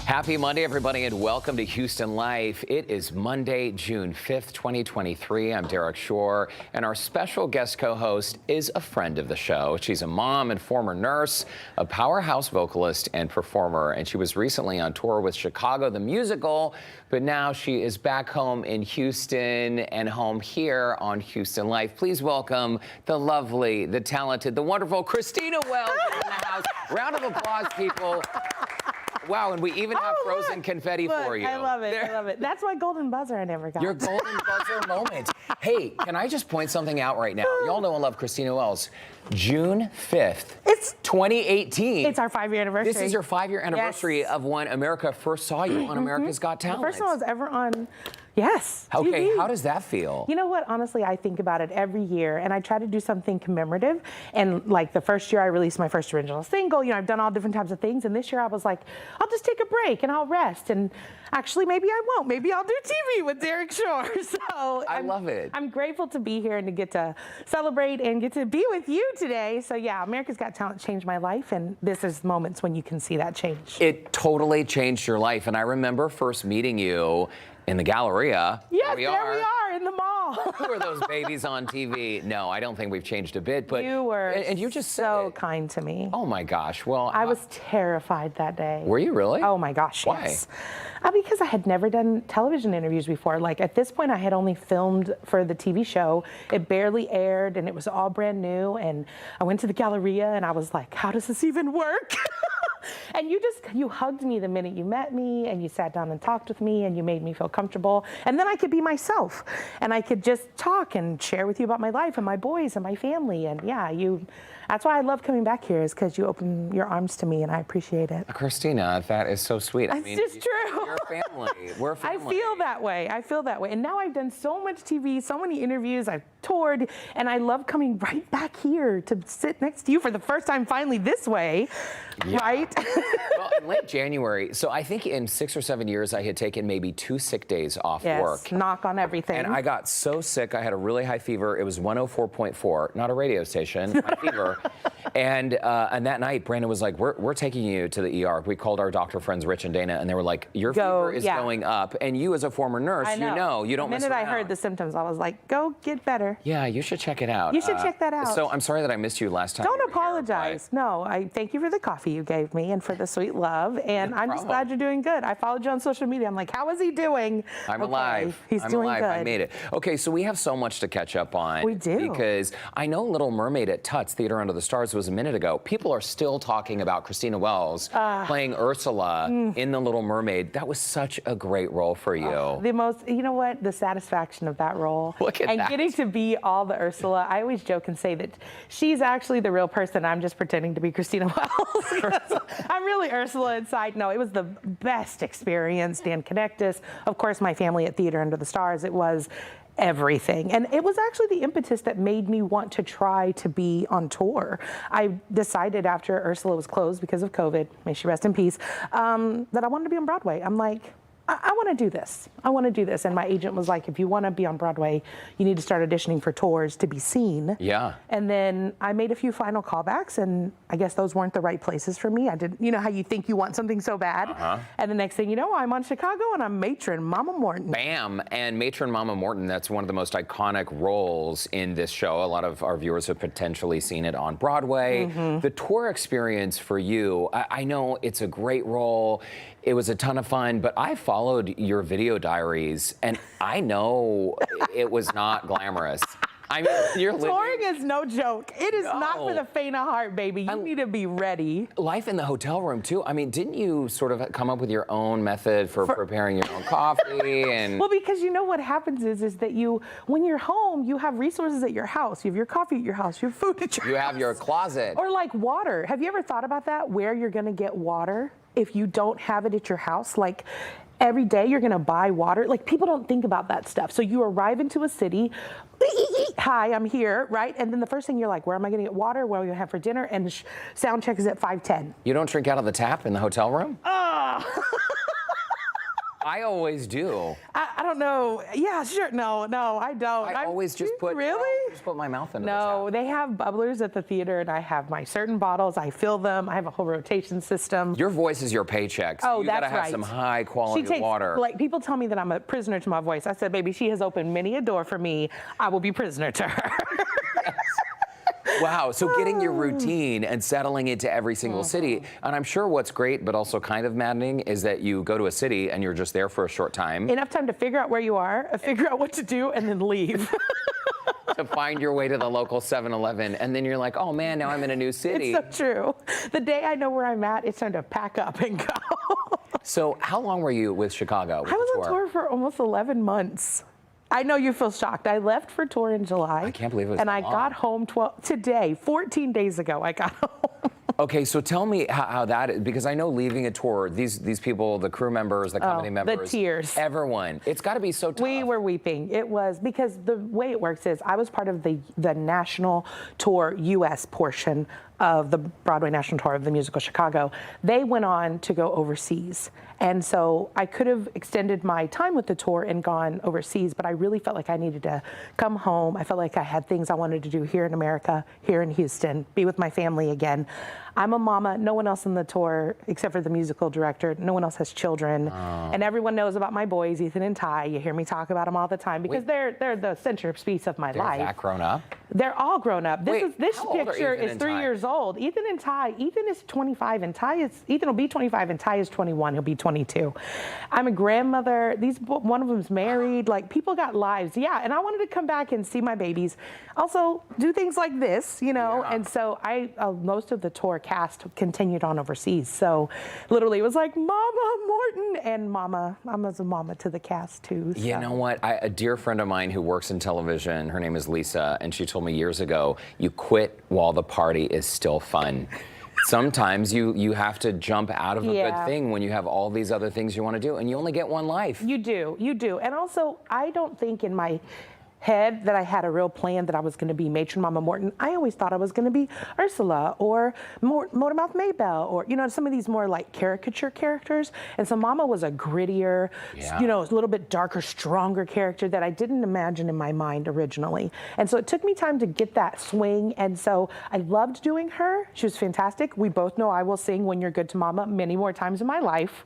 Happy Monday, everybody, and welcome to Houston Life. It is Monday, June 5th, 2023. I'm Derrick Shore, and our special guest co-host is a friend of the show. She's a mom and former nurse, a powerhouse vocalist and performer, and she was recently on tour with Chicago the Musical, but now she is back home in Houston and home here on Houston Life. Please welcome the lovely, the talented, the wonderful Christina Wells in the house. Round of applause, people. Wow, and we even have frozen confetti for you. I love it. I love it. That's my golden buzzer I never got. Your golden buzzer moment. Hey, can I just point something out right now? Y'all know and love Christina Wells. June 5th, it's 2018. It's our 5-year anniversary. This is your 5-year anniversary of when America first saw you on America's Got Talent. The first one I was ever on. Yes. Okay, TV. how does that feel? You know what? Honestly, I think about it every year, and I try to do something commemorative. And like the first year I released my first original single, you know, I've done all different types of things. And this year I was like, I'll just take a break and I'll rest. And actually, maybe I won't. Maybe I'll do TV with Derrick Shore. So I love it. I'm grateful to be here and to get to celebrate and get to be with you today. So yeah, America's Got Talent changed my life, and this is moments when you can see that change. It totally changed your life, and I remember first meeting you in the Galleria. Yes, there we are in the mall. Who are those babies on TV? No, I don't think we've changed a bit, but you were and you just so kind to me. Oh my gosh. Well, I was terrified that day. Were you really? Oh my gosh. Why? Yes. Because I had never done television interviews before. Like at this point I had only filmed for the TV show. It barely aired and it was all brand new, and I went to the Galleria and I was like, how does this even work? And you hugged me the minute you met me, and you sat down and talked with me, and you made me feel comfortable. And then I could be myself, and I could just talk and share with you about my life and my boys and my family. And yeah, that's why I love coming back here, is because you open your arms to me, and I appreciate it. Christina, that is so sweet. It's just true. You're a family. We're a family. I feel that way. I feel that way. And now I've done so much TV, so many interviews, I've toured, and I love coming right back here to sit next to you for the first time finally this way, right? Well, in late January, so I think in 6 or 7 years I had taken maybe 2 sick days off work. Knock on everything. And I got so sick, I had a really high fever. It was 104.4, not a radio station, my fever. And that night, Brandon was like, we're taking you to the ER. We called our doctor friends, Rich and Dana, and they were like, your fever is going up. And you as a former nurse, you don't mess around. The minute I heard the symptoms, I was like, go get better. Yeah, you should check it out. You should check that out. So I'm sorry that I missed you last time. Don't apologize. No, I thank you for the coffee you gave me and for the sweet love. And I'm just glad you're doing good. I followed you on social media. I'm like, how is he doing? I'm alive. He's doing good. I made it. Okay, so we have so much to catch up on. We do. Because I know Little Mermaid at Tuts Theater Under the Stars was a minute ago. People are still talking about Christina Wells playing Ursula in The Little Mermaid. That was such a great role for you. You know what? The satisfaction of that role. Look at that. And getting to be all the Ursula. I always joke and say that she's actually the real person. I'm just pretending to be Christina Wells. I'm really Ursula inside. No, it was the best experience. Dan Connectus, of course, my family at Theater Under the Stars. It was everything. And it was actually the impetus that made me want to try to be on tour. I decided after Ursula was closed because of COVID, may she rest in peace, that I wanted to be on Broadway. I'm like, I want to do this. I want to do this. And my agent was like, if you want to be on Broadway, you need to start auditioning for tours to be seen. Yeah. And then I made a few final callbacks, and I guess those weren't the right places for me. I didn't, you know how you think you want something so bad? And the next thing you know, I'm on Chicago and I'm Matron Mama Morton. Bam. And Matron Mama Morton, that's one of the most iconic roles in this show. A lot of our viewers have potentially seen it on Broadway. The tour experience for you, I know it's a great role. It was a ton of fun, but I followed your video diaries, and I know it was not glamorous. I mean, you're living... Touring is no joke. It is not for the faint of heart, baby. You need to be ready. Life in the hotel room, too. I mean, didn't you sort of come up with your own method for preparing your own coffee? And well, because you know what happens is that when you're home, you have resources at your house. You have your coffee at your house. You have food at your house. You have your closet. Or like water. Have you ever thought about that? Where you're going to get water if you don't have it at your house? Like, every day you're gonna buy water. Like, people don't think about that stuff. So you arrive into a city, hi, I'm here, right? And then the first thing you're like, where am I gonna get water? What are we gonna have for dinner? And sound check is at 5:10. You don't drink out of the tap in the hotel room? I always do. I don't know. Yeah, sure. No, I don't. I always just put. Really? just put my mouth into No, the tap. they have bubblers at the theater, and I have my certain bottles. I fill them. I have a whole rotation system. Your voice is your paycheck. So Oh, you that's gotta have right. some high quality She takes, water. like, people tell me that I'm a prisoner to my voice. I said, baby, she has opened many a door for me. I will be prisoner to her. Wow, so getting your routine and settling into every single city. And I'm sure what's great, but also kind of maddening, is that you go to a city and you're just there for a short time. Enough time to figure out where you are, figure out what to do, and then leave. To find your way to the local 7-Eleven, and then you're like, oh man, now I'm in a new city. It's so true. The day I know where I'm at, it's time to pack up and go. So how long were you with Chicago? With I was the on tour for almost 11 months. I know you feel shocked. I left for tour in July. I can't believe it was And that I long. got home today, 14 days ago, I got home. Okay, so tell me how that is, because I know leaving a tour, these people, the crew members, the company members, tears. everyone, it's got to be so tough. We were weeping. It was because the way it works is I was part of the national tour U.S. portion of the Broadway National Tour of the musical Chicago. They went on to go overseas. And so I could have extended my time with the tour and gone overseas, but I really felt like I needed to come home. I felt like I had things I wanted to do here in America, here in Houston, be with my family again. I'm a mama. No one else on the tour, except for the musical director, no one else has children. And everyone knows about my boys, Ethan and Ty. You hear me talk about them all the time because they're the centerpiece of my life. They're that grown up? They're all grown up. This how old are picture Ethan is and 3 Ty? years old. Ethan and Ty. Ethan is 25 and Ethan will be 25 and Ty is 21. He'll be 22. I'm a grandmother. One of them's married. Like, people got lives. Yeah, and I wanted to come back and see my babies. Also do things like this, you know. Yeah. And so most of the tour cast continued on overseas. So literally it was like Mama Morton and Mama's a mama to the cast too. So. You know what? A dear friend of mine who works in television, her name is Lisa, and she told me years ago, you quit while the party is still fun. Sometimes you have to jump out of a good thing when you have all these other things you want to do, and you only get one life. You do. And also, I don't think in my head that I had a real plan that I was going to be Matron Mama Morton. I always thought I was going to be Ursula or Motormouth Maybelle or, you know, some of these more like caricature characters. And so Mama was a grittier, you know, a little bit darker, stronger character that I didn't imagine in my mind originally. And so it took me time to get that swing. And so I loved doing her. She was fantastic. We both know I will sing When You're Good to Mama many more times in my life.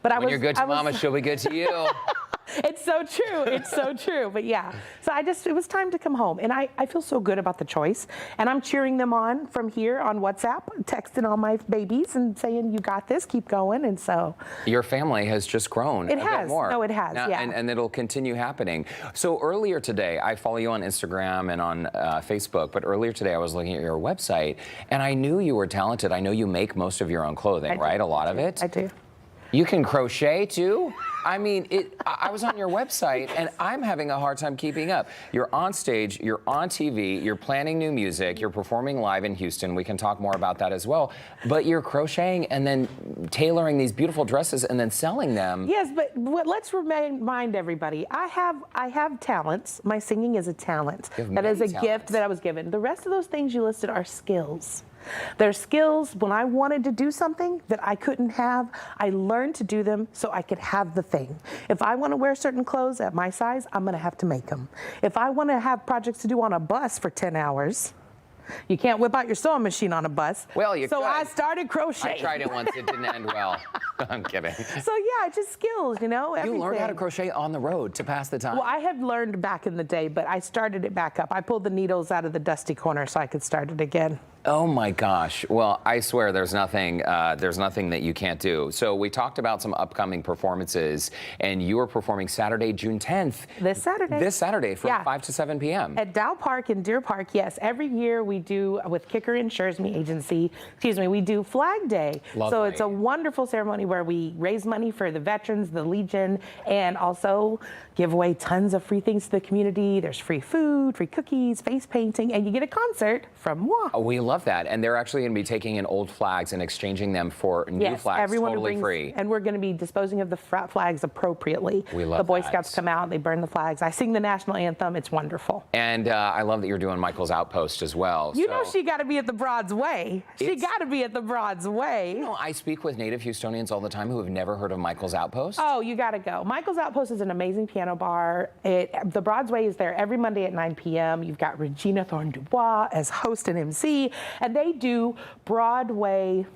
But When you're good to Mama, she'll be good to you. It's so true. It's so true. But yeah, so it was time to come home. And I feel so good about the choice. And I'm cheering them on from here on WhatsApp, texting all my babies and saying, you got this, keep going. And so. Your family has just grown a bit more. No, it has, now, yeah. And it'll continue happening. So earlier today, I follow you on Instagram and on Facebook, but earlier today I was looking at your website and I knew you were talented. I know you make most of your own clothing, right? A lot of it? I do. You can crochet too? I mean, I was on your website and I'm having a hard time keeping up. You're on stage, you're on TV, you're planning new music, you're performing live in Houston. We can talk more about that as well. But you're crocheting and then tailoring these beautiful dresses and then selling them. Yes, but let's remind everybody, I have talents. My singing is a talent. That is a gift that I was given. The rest of those things you listed are skills. They're skills. When I wanted to do something that I couldn't have, I learned to do them so I could have the thing. If I want to wear certain clothes at my size, I'm going to have to make them. If I want to have projects to do on a bus for 10 hours, you can't whip out your sewing machine on a bus. Well, you So could. I started crocheting. I tried it once, it didn't end well. I'm kidding. So yeah, just skills, you know, everything. You learned how to crochet on the road to pass the time? Well, I had learned back in the day, but I started it back up. I pulled the needles out of the dusty corner so I could start it again. Oh my gosh. Well, I swear there's nothing that you can't do. So we talked about some upcoming performances and you are performing Saturday, June 10th. This Saturday. This Saturday from 5 to 7 p.m. At Dow Park in Deer Park, yes. Every year we do, with Kicker Insures Me Agency, we do Flag Day. Lovely. So it's a wonderful ceremony where we raise money for the veterans, the Legion, and also give away tons of free things to the community. There's free food, free cookies, face painting, and you get a concert from moi. We love love that. And they're actually going to be taking in old flags and exchanging them for new flags, everyone totally brings, free. And we're going to be disposing of the flags appropriately. We love the Boy that. Scouts come out, they burn the flags. I sing the national anthem. It's wonderful. And I love that you're doing Michael's Outpost as well. You know she got to be at the Broad's Way. She got to be at the Broad's Way. You know, I speak with native Houstonians all the time who have never heard of Michael's Outpost. Oh, you got to go. Michael's Outpost is an amazing piano bar. The Broad's Way is there every Monday at 9 p.m. You've got Regina Thorne-Dubois as host and MC, and they do Broadway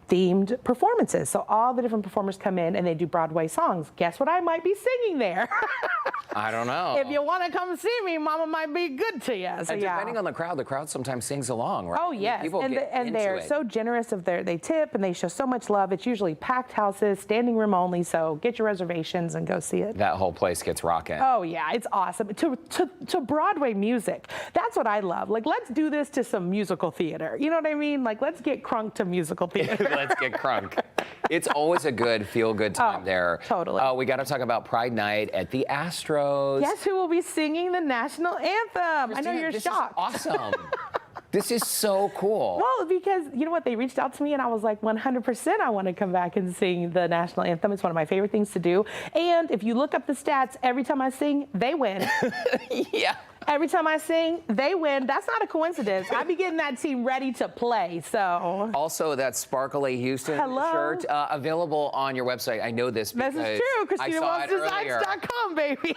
themed performances. So all the different performers come in and they do Broadway songs. Guess what I might be singing there? I don't know. If you want to come see me, Mama might be good to you. So, and depending on the crowd sometimes sings along, right? Oh, yes. People And they're so generous of they tip and they show so much love. It's usually packed houses, standing room only. So get your reservations and go see it. That whole place gets rocking. Oh, yeah. It's awesome. To Broadway music. That's what I love. Like, let's do this to some musical theater. You know what I mean? Like, let's get crunk to musical theater. Let's get crunk. It's always a good feel-good time there. Totally. We got to talk about Pride Night at the Astros. Guess who will be singing the national anthem? Christina, I know you're this shocked. Is awesome. This is so cool. Well, because you know what? They reached out to me and I was like, 100% I want to come back and sing the national anthem. It's one of my favorite things to do. And if you look up the stats, every time I sing, they win. Yeah. Every time I sing, they win. That's not a coincidence. I be getting that team ready to play, so. Also, that Sparkly Houston shirt available on your website. I know this because this is true. ChristinaWellsDesigns.com, baby.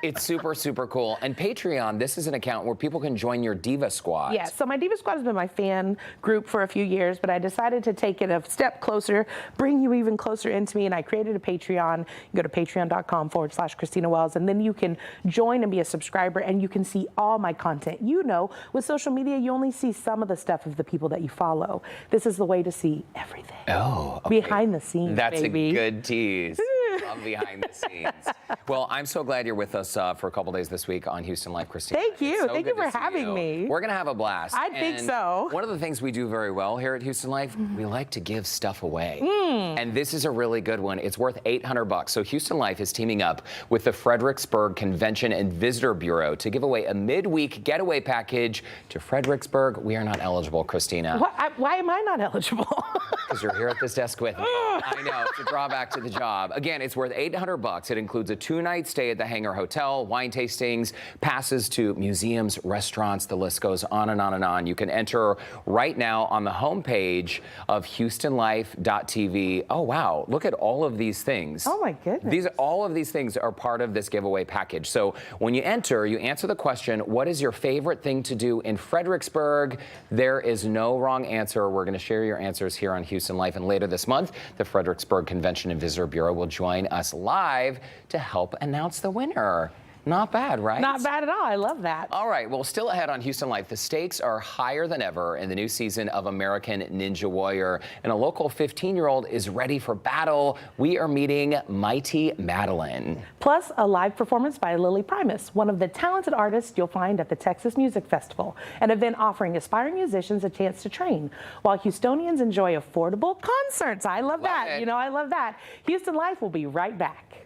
It's super, super cool. And Patreon, this is an account where people can join your Diva Squad. Yes, so my Diva Squad has been my fan group for a few years, but I decided to take it a step closer, bring you even closer into me, and I created a Patreon. You go to patreon.com/Christina Wells, and then you can join and be a subscriber, and you can see all my content. You know, with social media, you only see some of the stuff of the people that you follow. This is the way to see everything. Oh, okay. Behind the scenes, That's baby. A good tease. Love behind the scenes. Well, I'm so glad you're with us for a couple days this week on Houston Life, Christina. Thank you. Thank you for having me. We're going to have a blast. I think so. One of the things we do very well here at Houston Life, we like to give stuff away. And this is a really good one. It's worth $800. So Houston Life is teaming up with the Fredericksburg Convention and Visitor Bureau to give away a midweek getaway package to Fredericksburg. We are not eligible, Christina. Why am I not eligible? Because you're here at this desk with me. I know, it's a drawback to the job. Again, it's worth $800. It includes a 2-night stay at the Hangar Hotel, wine tastings, passes to museums, restaurants, the list goes on and on and on. You can enter right now on the homepage of HoustonLife.tv. Oh, wow, look at all of these things. Oh, my goodness. All of these things are part of this giveaway package. So when you enter, you answer the question, what is your favorite thing to do in Fredericksburg? There is no wrong answer. We're going to share your answers here on Houston Life. And later this month, the Fredericksburg Convention and Visitor Bureau will join us live to help announce the winner. Not bad, right? Not bad at all. I love that. All right. Well, still ahead on Houston Life, the stakes are higher than ever in the new season of American Ninja Warrior. And a local 15-year-old is ready for battle. We are meeting Mighty Madeline. Plus, a live performance by Lily Primus, one of the talented artists you'll find at the Texas Music Festival, an event offering aspiring musicians a chance to train, while Houstonians enjoy affordable concerts. I love that. it. You know, I love that. Houston Life will be right back.